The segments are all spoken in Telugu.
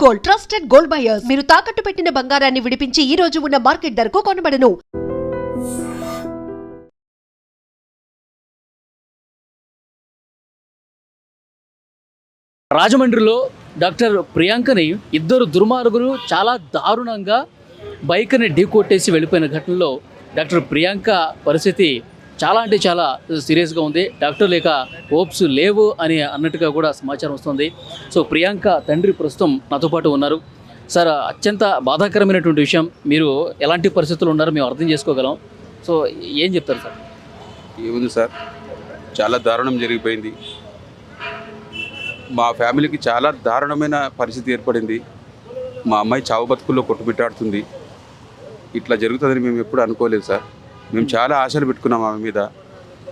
గోల్డ్ ట్రస్టెడ్ గోల్డ్ బయర్స్ మీరు తాకట్టు పెట్టిన బంగారాన్ని విడిపించి ఈ రోజు ఉన్న మార్కెట్ ధరకు కొనబడను. రాజమండ్రిలో డాక్టర్ ప్రియాంకని ఇద్దరు దుర్మార్గులు చాలా దారుణంగా బైక్ని ఢీకొట్టేసి వెళ్ళిపోయిన ఘటనలో డాక్టర్ ప్రియాంక పరిస్థితి చాలా అంటే చాలా సీరియస్గా ఉంది. డాక్టర్ లేక హోప్స్ లేవు అని అన్నట్టుగా కూడా సమాచారం వస్తుంది. సో ప్రియాంక తండ్రి ప్రస్తుతం నాతో పాటు ఉన్నారు. సార్, అత్యంత బాధాకరమైనటువంటి విషయం. మీరు ఎలాంటి పరిస్థితులు ఉన్నారో మేము అర్థం చేసుకోగలం. సో ఏం చెప్తారు సార్? ఏముంది సార్, చాలా దారుణం జరిగిపోయింది. మా ఫ్యామిలీకి చాలా దారుణమైన పరిస్థితి ఏర్పడింది. మా అమ్మాయి చావు బతుకుల్లో కొట్టుమిట్టాడుతుంది. ఇట్లా జరుగుతుందని మేము ఎప్పుడు అనుకోలేదు సార్. మేము చాలా ఆశలు పెట్టుకున్నాం ఆమె మీద.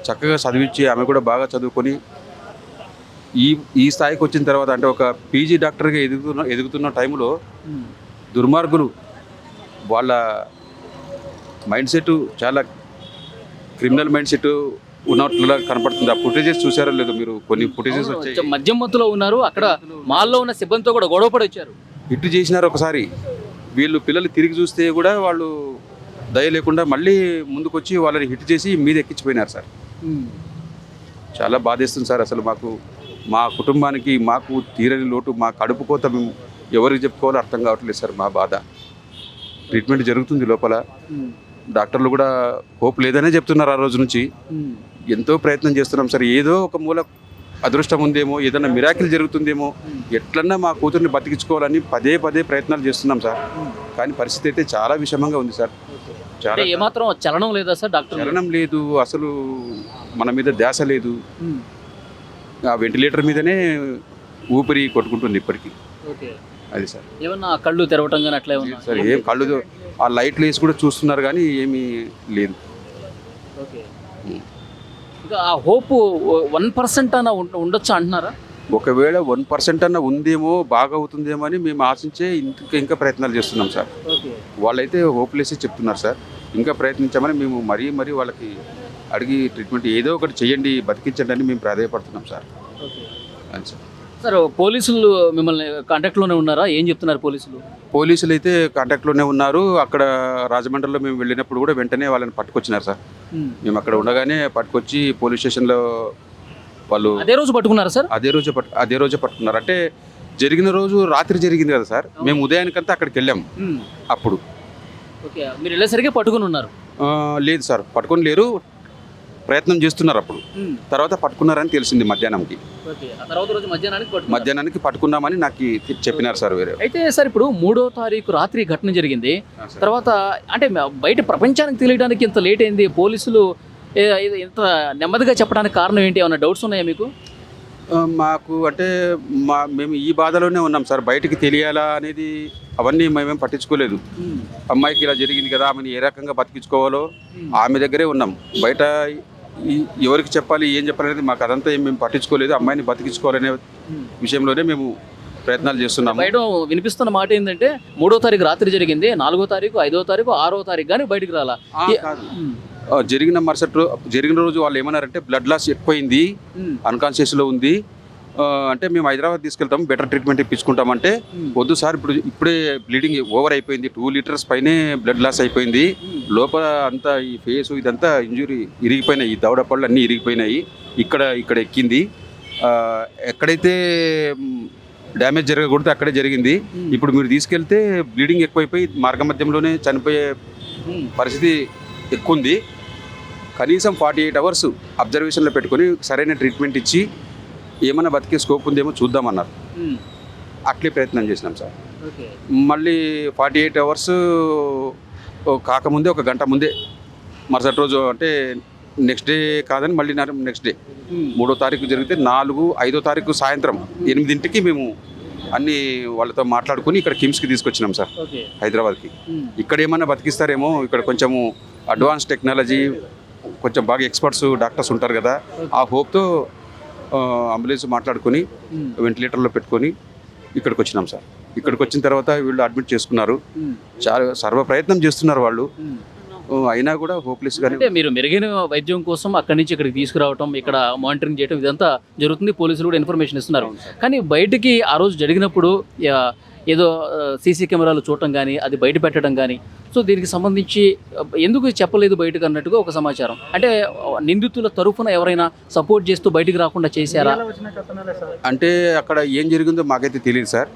చక్కగా చదివించి ఆమె కూడా బాగా చదువుకొని ఈ స్థాయికి వచ్చిన తర్వాత, అంటే ఒక పీజీ డాక్టర్గా ఎదుగుతున్న టైంలో దుర్మార్గులు వాళ్ళ మైండ్ సెట్ చాలా క్రిమినల్ మైండ్ సెట్ ఉన్నట్లుగా కనపడుతుంది. ఆ ఫుటేజెస్ చూసారో లేదో మీరు? కొన్ని ఫుటేజెస్ వచ్చాయి. మద్యం మత్తులో ఉన్నారు, అక్కడ మాల్లో ఉన్న సిబ్బందితో కూడా గొడవపడి వచ్చారు. హిట్ చేసినారు ఒకసారి. వీళ్ళు పిల్లలు తిరిగి చూస్తే కూడా వాళ్ళు దయ లేకుండా మళ్ళీ ముందుకొచ్చి వాళ్ళని హిట్ చేసి మీద ఎక్కించిపోయినారు సార్. చాలా బాధేస్తుంది సార్. అసలు మా కుటుంబానికి మాకు తీరని లోటు, మా కడుపు కోత మేము ఎవరికి చెప్పుకోవాలో అర్థం కావట్లేదు సార్. మా బాధ. ట్రీట్మెంట్ జరుగుతుంది లోపల. డాక్టర్లు కూడా హోప్ లేదనే చెప్తున్నారు. ఆ రోజు నుంచి ఎంతో ప్రయత్నం చేస్తున్నాం సార్. ఏదో ఒక మూల అదృష్టం ఉందేమో, ఏదైనా మిరాకిల్ జరుగుతుందేమో, ఎట్లన్నా మా కూతుర్ని బతికించుకోవాలని పదే ప్రయత్నాలు చేస్తున్నాం సార్. కానీ పరిస్థితి అయితే చాలా విషమంగా ఉంది సార్. చాలా ఏమాత్రం చలనం లేదా సార్? డాక్టర్ చలనం లేదు, అసలు మన మీద ధ్యాస లేదు. ఆ వెంటిలేటర్ మీదనే ఊపిరి కొట్టుకుంటుంది ఇప్పటికీ. అది సార్. ఏమన్నా కళ్ళు తెరవటం కానీ అట్లా ఏమన్నా సార్? ఏం కళ్ళు, ఆ లైట్లు వేసి కూడా చూస్తున్నారు కానీ ఏమీ లేదు. ఇంకా ఆ హోప్ 1% అన్న ఉండొచ్చు అంటున్నారా? ఒకవేళ 1% అన్న ఉందేమో, బాగా అవుతుందేమో అని మేము ఆశించే ఇంకా ప్రయత్నాలు చేస్తున్నాం సార్. వాళ్ళైతే హోప్లెస్ చెప్తున్నారు సార్. ఇంకా ప్రయత్నించామని మేము మరీ వాళ్ళకి అడిగి ట్రీట్మెంట్ ఏదో ఒకటి చేయండి, బతికించండి అని మేము ప్రాధాయపడుతున్నాం సార్. అది సార్. సార్, పోలీసులు మిమ్మల్ని కాంటాక్ట్లోనే ఉన్నారా? ఏం చెప్తున్నారు పోలీసులు? పోలీసులు అయితే కాంటాక్ట్లోనే ఉన్నారు. అక్కడ రాజమండ్రిలో మేము వెళ్ళినప్పుడు కూడా వెంటనే వాళ్ళని పట్టుకొచ్చినారు సార్. మేము అక్కడ ఉండగానే పట్టుకొచ్చి పోలీస్ స్టేషన్లో వాళ్ళు అదే రోజు పట్టుకున్నారు సార్? అదే రోజే పట్టుకున్నారు. అంటే జరిగిన రోజు రాత్రి జరిగింది కదా సార్. మేము ఉదయానికంతా అక్కడికి వెళ్ళాము. అప్పుడు మీరు వెళ్ళేసరికి పట్టుకుని ఉన్నారు? లేదు సార్, పట్టుకొని లేరు. ప్రయత్నం చేస్తున్నారు. అప్పుడు తర్వాత పట్టుకున్నారని తెలిసింది మధ్యాహ్నానికి. మధ్యాహ్నానికి పట్టుకున్నామని నాకు చెప్పినారు సార్. వేరే అయితే సార్, ఇప్పుడు 3వ తారీఖు రాత్రి ఘటన జరిగింది. తర్వాత అంటే బయట ప్రపంచానికి తెలియడానికి ఇంత లేట్ అయింది. పోలీసులు ఇంత నెమ్మదిగా చెప్పడానికి కారణం ఏంటి? ఏమైనా డౌట్స్ ఉన్నాయా మీకు? మాకు అంటే మేము ఈ బాధలోనే ఉన్నాం సార్. బయటికి తెలియాలా అనేది అవన్నీ మేమేం పట్టించుకోలేదు. అమ్మాయికి ఇలా జరిగింది కదా, ఆమెను ఏ రకంగా బతికించుకోవాలో ఆమె దగ్గరే ఉన్నాం. బయట ఎవరికి చెప్పాలి, ఏం చెప్పాలనేది మాకు అదంతా ఏం మేము పట్టించుకోలేదు. అమ్మాయిని బతికించుకోవాలనే విషయంలోనే మేము ప్రయత్నాలు చేస్తున్నాము. బయట వినిపిస్తున్న మాట ఏంటంటే 3వ తారీఖు రాత్రి జరిగింది, 4వ తారీఖు, 5వ తారీఖు, 6వ తారీఖు కానీ బయటికి రాలా. జరిగిన రోజు వాళ్ళు ఏమన్నారంటే బ్లడ్ లాస్ ఎక్కువైంది, అన్కాన్షియస్లో ఉంది. అంటే మేము హైదరాబాద్ తీసుకెళ్తాం, బెటర్ ట్రీట్మెంట్ ఇప్పించుకుంటామంటే వద్దు సార్, ఇప్పుడే బ్లీడింగ్ ఓవర్ అయిపోయింది, 2 లీటర్స్ పైనే బ్లడ్ లాస్ అయిపోయింది. లోపల అంతా ఈ ఫేసు ఇదంతా ఇంజురీ ఇరిగిపోయినాయి, ఈ దవడ పళ్ళు అన్నీ ఇరిగిపోయినాయి. ఇక్కడ ఎక్కింది. ఎక్కడైతే డ్యామేజ్ జరగకూడదు అక్కడే జరిగింది. ఇప్పుడు మీరు తీసుకెళ్తే బ్లీడింగ్ ఎక్కువైపోయి మార్గమధ్యంలోనే చనిపోయే పరిస్థితి ఎక్కువ ఉంది. కనీసం 48 అవర్స్ అబ్జర్వేషన్లో పెట్టుకొని సరైన ట్రీట్మెంట్ ఇచ్చి ఏమైనా బతికే స్కోప్ ఉందేమో చూద్దామన్నారు. అట్లే ప్రయత్నం చేసినాం సార్. మళ్ళీ 48 అవర్స్ కాకముందే, 1 గంట ముందే, మరుసటి రోజు అంటే నెక్స్ట్ డే కాదని మళ్ళీ నెక్స్ట్ డే 3వ తారీఖు జరిగితే 4, 5వ తారీఖు సాయంత్రం 8ంటికి మేము అన్నీ వాళ్ళతో మాట్లాడుకుని ఇక్కడ కిమ్స్కి తీసుకొచ్చినాం సార్, హైదరాబాద్కి. ఇక్కడ ఏమన్నా బతికిస్తారేమో, ఇక్కడ కొంచెము అడ్వాన్స్ టెక్నాలజీ, కొంచెం బాగా ఎక్స్పర్ట్స్ డాక్టర్స్ ఉంటారు కదా, ఆ హోప్తో అంబులెన్స్ మాట్లాడుకొని వెంటిలేటర్లో పెట్టుకొని ఇక్కడికి వచ్చినాం సార్. ఇక్కడికి వచ్చిన తర్వాత వీళ్ళు అడ్మిట్ చేసుకున్నారు. చాలా సర్వ ప్రయత్నం చేస్తున్నారు వాళ్ళు. అయినా కూడా హోప్లెస్ గానే. అంటే మీరు మెరుగైన వైద్యం కోసం అక్కడి నుంచి ఇక్కడికి తీసుకురావటం, ఇక్కడ మానిటరింగ్ చేయడం ఇదంతా జరుగుతుంది. పోలీసులు కూడా ఇన్ఫర్మేషన్ ఇస్తున్నారు. కానీ బయటికి ఆ రోజు జరిగినప్పుడు ఏదో సీసీ కెమెరాలు చూడటం కానీ అది బయట పెట్టడం కానీ, సో దీనికి సంబంధించి ఎందుకు చెప్పలేదు బయటకు అన్నట్టుగా ఒక సమాచారం. అంటే నిందితుల తరఫున ఎవరైనా సపోర్ట్ చేస్తూ బయటికి రాకుండా చేశారా? అంటే అక్కడ ఏం జరిగిందో మాకైతే తెలియదు సార్.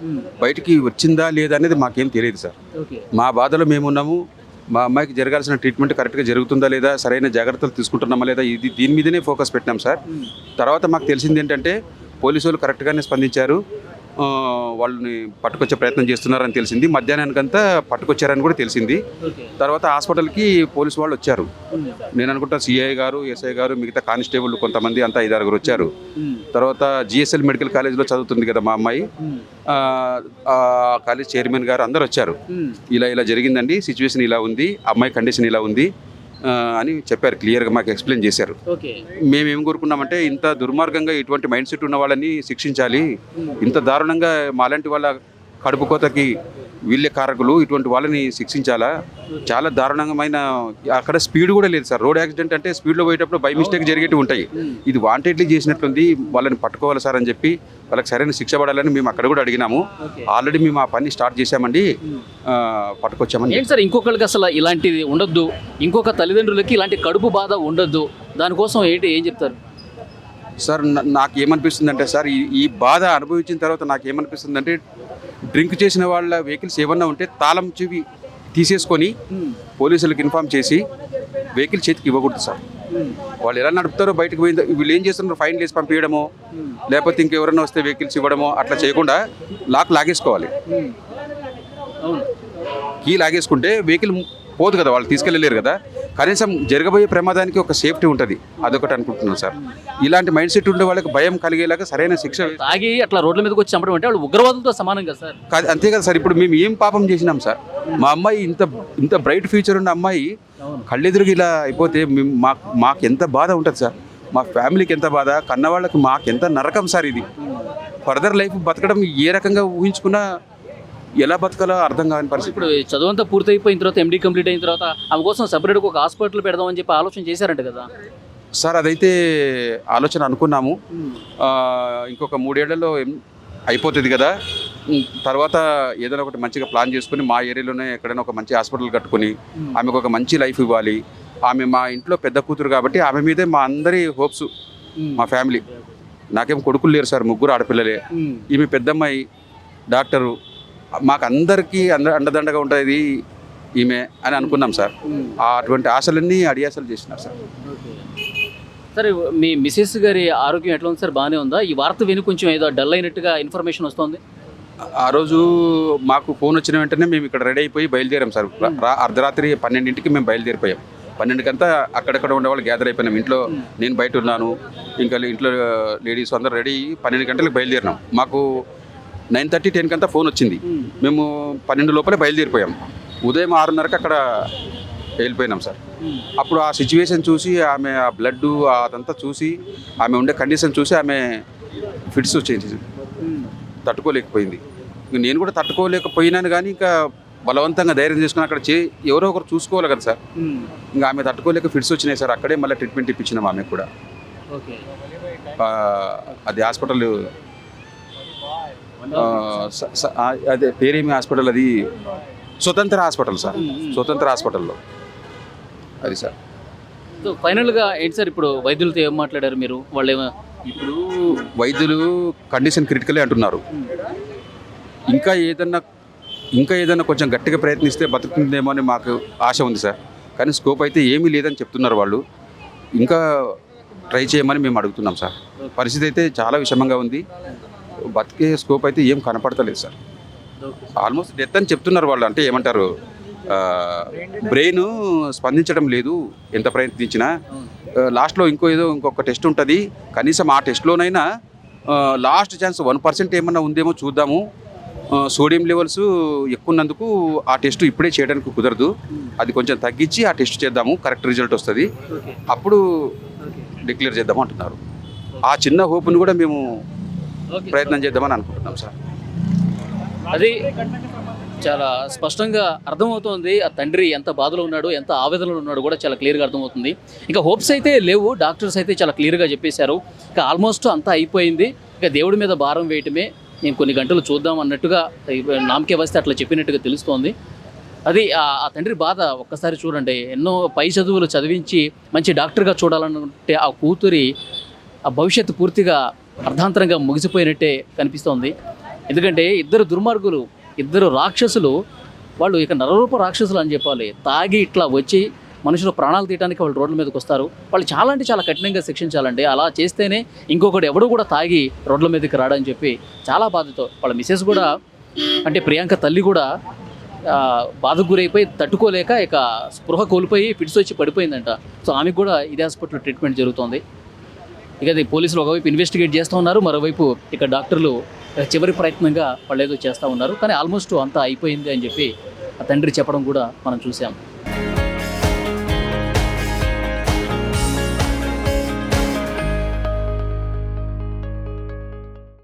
బయటికి వచ్చిందా లేదా అనేది మాకేం తెలియదు సార్. ఓకే. మా బాధలో మేమున్నాము. మా అమ్మాయికి జరగాల్సిన ట్రీట్మెంట్ కరెక్ట్గా జరుగుతుందా లేదా, సరైన జాగ్రత్తలు తీసుకుంటున్నామా లేదా, దీని మీదనే ఫోకస్ పెట్టినాం సార్. తర్వాత మాకు తెలిసింది ఏంటంటే పోలీసు వాళ్ళు కరెక్ట్గానే స్పందించారు. వాళ్ళని పట్టుకొచ్చే ప్రయత్నం చేస్తున్నారని తెలిసింది. మధ్యాహ్నానికంతా పట్టుకొచ్చారని కూడా తెలిసింది. తర్వాత హాస్పిటల్కి పోలీసు వాళ్ళు వచ్చారు. నేను అనుకుంటా సిఐ గారు, ఎస్ఐ గారు, మిగతా కానిస్టేబుల్ కొంతమంది అంతా 5-6 వచ్చారు. తర్వాత జిఎస్ఎల్ మెడికల్ కాలేజ్లో చదువుతుంది కదా మా అమ్మాయి, ఆ కాలేజ్ చైర్మన్ గారు అందరు వచ్చారు. ఇలా జరిగిందండి, సిచ్యువేషన్ ఇలా ఉంది, అమ్మాయి కండిషన్ ఇలా ఉంది అని చెప్పారు. క్లియర్గా మాకు ఎక్స్ప్లెయిన్ చేశారు. మేమేం కోరుకున్నామంటే ఇంత దుర్మార్గంగా ఇటువంటి మైండ్ సెట్ ఉన్న వాళ్ళని శిక్షించాలి. ఇంత దారుణంగా మాలాంటి వాళ్ళ కడుపు కోతకి వీళ్ళే కారకులు, ఇటువంటి వాళ్ళని శిక్షించాలా. చాలా దారుణమైన, అక్కడ స్పీడ్ కూడా లేదు సార్. రోడ్ యాక్సిడెంట్ అంటే స్పీడ్లో పోయేటప్పుడు బై మిస్టేక్ జరిగేవి ఉంటాయి. ఇది వాంటెడ్లీ చేసినట్లుంది. వాళ్ళని పట్టుకోవాలి సార్ అని చెప్పి వాళ్ళకి సరైన శిక్ష పడాలని మేము అక్కడ కూడా అడిగినాము. ఆల్రెడీ మేము ఆ పని స్టార్ట్ చేశామండి, పట్టుకొచ్చామని. ఏంటి సార్ ఇంకొకరికి అసలు ఇలాంటిది ఉండొద్దు, ఇంకొక తల్లిదండ్రులకి ఇలాంటి కడుపు బాధ ఉండొద్దు, దానికోసం ఏం చెప్తారు సార్? నాకేమనిపిస్తుంది అంటే సార్, ఈ బాధ అనుభవించిన తర్వాత నాకేమనిపిస్తుంది అంటే, డ్రింక్ చేసిన వాళ్ళ వెహికల్స్ ఏమన్నా ఉంటే తాళం చెవి తీసేసుకొని పోలీసులకు ఇన్ఫామ్ చేసి వెహికల్ చేతికి ఇవ్వకూడదు సార్. వాళ్ళు ఎలా నడుపుతారో బయటకు పోయిందో, వీళ్ళు ఏం చేస్తున్నారు, ఫైన్ వేసి పంపించడమో లేకపోతే ఇంకెవరైనా వస్తే వెహికల్స్ ఇవ్వడమో అట్లా చేయకుండా లాగేసుకోవాలి. కీ లాగేసుకుంటే వెహికల్ పోదు కదా, వాళ్ళు తీసుకెళ్ళలేరు కదా. కనీసం జరగబోయే ప్రమాదానికి ఒక సేఫ్టీ ఉంటుంది, అదొకటి అనుకుంటున్నాను సార్. ఇలాంటి మైండ్ సెట్ ఉండే వాళ్ళకి భయం కలిగేలాగా సరైన శిక్ష. తాగి అట్లా రోడ్ల మీదకి వచ్చి చంపడం అంటే వాళ్ళు ఉగ్రవాదులతో సమానం కదా సార్. అంతే కదా సార్. ఇప్పుడు మేము ఏం పాపం చేసినాం సార్? మా అమ్మాయి ఇంత బ్రైట్ ఫ్యూచర్ ఉన్న అమ్మాయి కళ్ళెదురుగా ఇలా అయిపోతే మాకు ఎంత బాధ ఉంటుంది సార్. మా ఫ్యామిలీకి ఎంత బాధ, కన్నవాళ్ళకి మాకెంత నరకం సార్. ఇది ఫర్దర్ లైఫ్ బతకడం ఏ రకంగా ఊహించుకున్నా ఎలా బతకాలో అర్థం కాని పరిస్థితి. ఇప్పుడు చదువంతా పూర్తయిపోయిన తర్వాత, ఎండీ కంప్లీట్ అయిన తర్వాత ఆమె కోసం సపరేట్గా ఒక హాస్పిటల్ పెడదామని చెప్పి ఆలోచన చేశారంట కదా సార్? అదైతే ఆలోచన అనుకున్నాము. ఇంకొక 3 ఏళ్లలో అయిపోతుంది కదా, తర్వాత ఏదైనా ఒకటి మంచిగా ప్లాన్ చేసుకుని మా ఏరియాలోనే ఎక్కడైనా ఒక మంచి హాస్పిటల్ కట్టుకుని ఆమెకు ఒక మంచి లైఫ్ ఇవ్వాలి. ఆమె మా ఇంట్లో పెద్ద కూతురు కాబట్టి ఆమె మీదే మా అందరి హోప్స్, మా ఫ్యామిలీ. నాకేం కొడుకులు లేరు సార్, 3 ఆడపిల్లలే. ఈమె పెద్దమ్మాయి డాక్టరు, మాకు అందరికీ అండదండగా ఉంటుంది ఈమె అని అనుకున్నాం సార్. అటువంటి ఆశలన్నీ అడియాసలు చేసినారు సార్. సరే, మీ మిసెస్ గారి ఆరోగ్యం ఎట్లా ఉంది సార్? బాగానే ఉందా? ఈ వార్త విని కొంచెం ఏదో డల్ అయినట్టుగా ఇన్ఫర్మేషన్ వస్తుంది. ఆ రోజు మాకు ఫోన్ వచ్చిన వెంటనే మేము ఇక్కడ రెడీ అయిపోయి బయలుదేరాం సార్. అర్ధరాత్రి 12ంటికి మేము బయలుదేరిపోయాం. 12కంతా అక్కడక్కడ ఉండేవాళ్ళు గ్యాదర్ అయిపోయినాం. ఇంట్లో నేను బయట ఉన్నాను, ఇంకా ఇంట్లో లేడీస్ అందరూ రెడీ 12 గంటలకు బయలుదేరినాం. మాకు 9:30, 10 ఫోన్ వచ్చింది. మేము 12 లోపలే బయలుదేరిపోయాం. ఉదయం 6:30కి అక్కడ వెళ్ళిపోయినాం సార్. అప్పుడు ఆ సిచ్యువేషన్ చూసి, ఆమె ఆ బ్లడ్ అదంతా చూసి, ఆమె ఉండే కండిషన్ చూసి ఆమె ఫిట్స్ వచ్చేసి తట్టుకోలేకపోయింది. నేను కూడా తట్టుకోలేకపోయినాను, కానీ ఇంకా బలవంతంగా ధైర్యం చేసుకుని అక్కడ ఎవరో ఒకరు చూసుకోవాలి కదా సార్. ఇంకా ఆమె తట్టుకోలేక ఫిట్స్ వచ్చినాయి సార్. అక్కడే మళ్ళీ ట్రీట్మెంట్ ఇప్పించినాం ఆమెకు కూడా. అది హాస్పిటల్, అదే పేరేమి హాస్పిటల్, అది స్వతంత్ర హాస్పిటల్ సార్. స్వతంత్ర హాస్పిటల్లో అది సార్. సో ఫైనల్గా ఏంటి సార్, ఇప్పుడు వైద్యులతో ఏం మాట్లాడారు మీరు? వాళ్ళు ఇప్పుడు వైద్యులు కండిషన్ క్రిటికలే అంటున్నారు. ఇంకా ఏదన్నా కొంచెం గట్టిగా ప్రయత్నిస్తే బతుకుతుందేమో అని మాకు ఆశ ఉంది సార్. కానీ స్కోప్ అయితే ఏమీ లేదని చెప్తున్నారు వాళ్ళు. ఇంకా ట్రై చేయమని మేము అడుగుతున్నాం సార్. పరిస్థితి అయితే చాలా విషమంగా ఉంది. బతికే స్కోప్ అయితే ఏం కనపడతలేదు సార్. ఆల్మోస్ట్ డెత్ అని చెప్తున్నారు వాళ్ళు. అంటే ఏమంటారు, బ్రెయిన్ స్పందించడం లేదు ఎంత ప్రయత్నించినా. లాస్ట్లో ఇంకొక టెస్ట్ ఉంటుంది, కనీసం ఆ టెస్ట్లోనైనా లాస్ట్ ఛాన్స్ 1% ఏమన్నా ఉందేమో చూద్దాము. సోడియం లెవెల్స్ ఎక్కువ ఉన్నందుకు ఆ టెస్ట్ ఇప్పుడే చేయడానికి కుదరదు, అది కొంచెం తగ్గించి ఆ టెస్ట్ చేద్దాము, కరెక్ట్ రిజల్ట్ వస్తుంది, అప్పుడు డిక్లేర్ చేద్దాము అంటున్నారు. ఆ చిన్న హోప్ను కూడా మేము ప్రయత్నం చేద్దామని అనుకుంటున్నాం సార్. అది చాలా స్పష్టంగా అర్థమవుతోంది. ఆ తండ్రి ఎంత బాధలో ఉన్నాడు, ఎంత ఆవేదనలో ఉన్నాడు కూడా చాలా క్లియర్గా అర్థమవుతుంది. ఇంకా హోప్స్ అయితే లేవు, డాక్టర్స్ అయితే చాలా క్లియర్గా చెప్పేశారు. ఇంకా ఆల్మోస్ట్ అంతా అయిపోయింది. ఇంకా దేవుడి మీద భారం వేయటమే. నేను కొన్ని గంటలు చూద్దాం అన్నట్టుగా నామకే వస్తే అట్లా చెప్పినట్టుగా తెలుస్తోంది. అది ఆ తండ్రి బాధ ఒక్కసారి చూడండి. ఎన్నో పై చదువులు చదివించి మంచి డాక్టర్గా చూడాలనుకుంటే ఆ కూతురి ఆ భవిష్యత్తు పూర్తిగా అర్ధాంతరంగా ముగిసిపోయినట్టే కనిపిస్తోంది. ఎందుకంటే ఇద్దరు దుర్మార్గులు, ఇద్దరు రాక్షసులు, వాళ్ళు ఇక నరరూప రాక్షసులు అని చెప్పాలి. తాగి ఇట్లా వచ్చి మనుషుల ప్రాణాలు తీయడానికి వాళ్ళు రోడ్ల మీదకి వస్తారు. వాళ్ళు చాలా అంటే చాలా కఠినంగా శిక్షించాలండి. అలా చేస్తేనే ఇంకొకటి ఎవడు కూడా తాగి రోడ్ల మీదకి రాడని చెప్పి చాలా బాధతో వాళ్ళ మిసెస్ కూడా, అంటే ప్రియాంక తల్లి కూడా బాధకు గురైపోయి తట్టుకోలేక ఇక స్పృహ కోల్పోయి ఫిట్స్ వచ్చి పడిపోయిందంట. సో ఆమెకు కూడా ఇదే హాస్పిటల్లో ట్రీట్మెంట్ జరుగుతోంది. ఇక అది పోలీసులు ఒకవైపు ఇన్వెస్టిగేట్ చేస్తూ ఉన్నారు, మరోవైపు ఇక డాక్టర్లు చివరి ప్రయత్నంగా వాళ్ళు ఏదో చేస్తూ ఉన్నారు. కానీ ఆల్మోస్ట్ అంతా అయిపోయింది అని చెప్పి ఆ తండ్రి చెప్పడం కూడా మనం చూసాం.